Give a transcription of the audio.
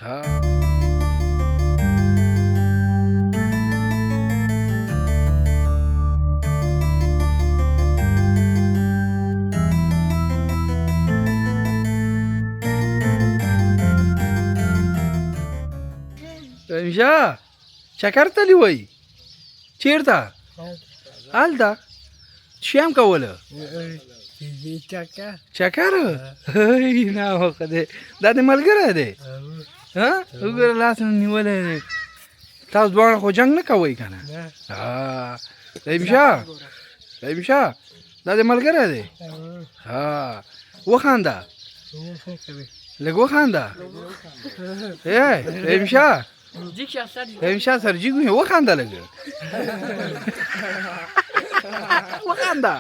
ها رمشا چکرتلی وای چیرته هلته چی هم کوله چکر هی نه خدای دا د ملګری دی ها وګوره لاس مې نیولی دی تاسو دواړه خو جنګ نه کوئ که نه رحیم شاه دا د ملګری دی ها وخانده لږ وخانده رحیم شاه سر جیګ مې وخانده لږ وخانده